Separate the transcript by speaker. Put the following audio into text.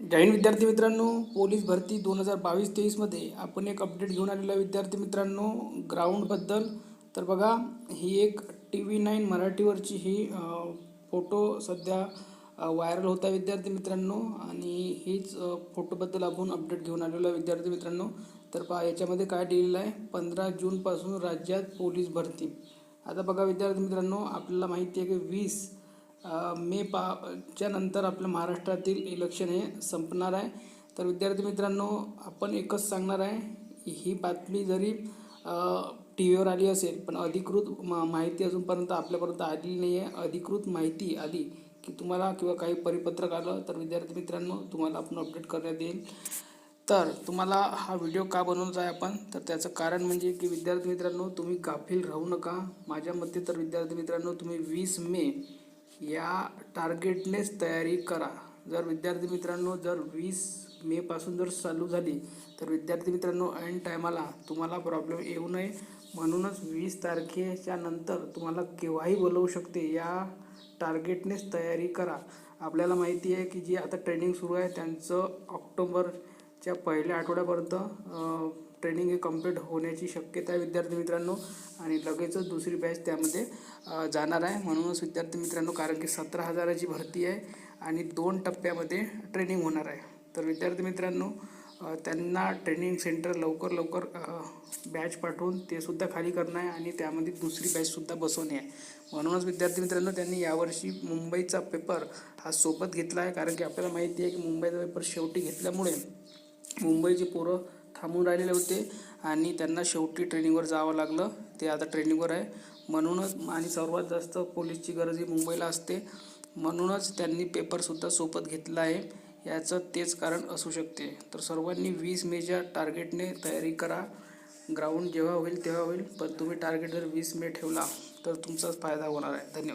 Speaker 1: जय हिंद विद्यार्थी मित्रांनो, पोलीस भरती 2022-23मध्ये आपण एक अपडेट घेऊन आलेलो आहे विद्यार्थी मित्रांनो ग्राउंडबद्दल. तर बघा, ही एक TV9 मराठीवरची ही फोटो सध्या व्हायरल होत आहे विद्यार्थी मित्रांनो, आणि हीच फोटोबद्दल आपण अपडेट घेऊन आलेलो आहे विद्यार्थी मित्रांनो. तर पहा, याच्यामध्ये काय दिलेलं आहे, 15 जूनपासून राज्यात पोलीस भरती. आता बघा विद्यार्थी मित्रांनो, आपल्याला माहिती आहे की 20 च्या नंतर आपल्या महाराष्ट्रातील इलेक्शन हे संपणार आहे. तर विद्यार्थी मित्रांनो, आपण एकच सांगणार आहे, ही बातमी जरी टी व्हीवर आली असेल, पण अधिकृत माहिती अजूनपर्यंत आपल्यापर्यंत आलेली नाही आहे. अधिकृत माहिती आली की तुम्हाला किंवा काही परिपत्रक आलं तर विद्यार्थी मित्रांनो तुम्हाला आपण अपडेट करण्यात येईल. तर तुम्हाला हा व्हिडिओ का बनवण्याचा आहे आपण, तर त्याचं कारण म्हणजे की विद्यार्थी मित्रांनो, तुम्ही गाफील राहू नका. माझ्या मते तर विद्यार्थी मित्रांनो, तुम्ही 20 मे या टार्गेटनेच तयारी करा. जर विद्यार्थी मित्रांनो, जर 20 मेपासून जर चालू झाली तर विद्यार्थी मित्रांनो, ऐन टायमाला तुम्हाला प्रॉब्लेम येऊ नये म्हणूनच 20 तारखेच्या नंतर तुम्हाला केव्हाही बोलवू शकते. या टार्गेटनेच तयारी करा. आपल्याला माहिती आहे की जी आता ट्रेनिंग सुरू आहे त्यांचं ऑक्टोबरच्या पहिल्या आठवड्यापर्यंत ट्रेनिंग हे कंप्लीट होण्याची शक्यता आहे विद्यार्थी मित्रांनो, आणि लगेचच दुसरी बॅच त्यामध्ये जाणार आहे. म्हणूनच विद्यार्थी मित्रांनो, कारण की 17,000ची भरती आहे आणि 2 टप्प्यामध्ये ट्रेनिंग होणार आहे. तर विद्यार्थी मित्रांनो, त्यांना ट्रेनिंग सेंटर लवकर बॅच पाठवून ते सुद्धा खाली करणं आहे आणि त्यामध्ये दुसरी बॅचसुद्धा बसवणे आहे. म्हणूनच विद्यार्थी मित्रांनो, त्यांनी यावर्षी मुंबईचा पेपर हा सोबत घेतला आहे, कारण की आपल्याला माहिती आहे की मुंबईचा पेपर शेवटी घेतल्यामुळे मुंबईचे पोरं थांबून राहिलेले होते आणि त्यांना शेवटी ट्रेनिंगवर जावं लागलं. ते आता ट्रेनिंगवर आहे म्हणूनच, आणि सर्वात जास्त पोलीसची गरज ही मुंबईला असते म्हणूनच त्यांनी पेपरसुद्धा सोबत घेतला आहे. याचं तेच कारण असू शकते. तर सर्वांनी 20 मेच्या टार्गेटने तयारी करा. ग्राउंड जेव्हा होईल तेव्हा होईल, पण तुम्ही टार्गेट जर 20 मे ठेवला तर तुमचाच फायदा होणार आहे. धन्यवाद.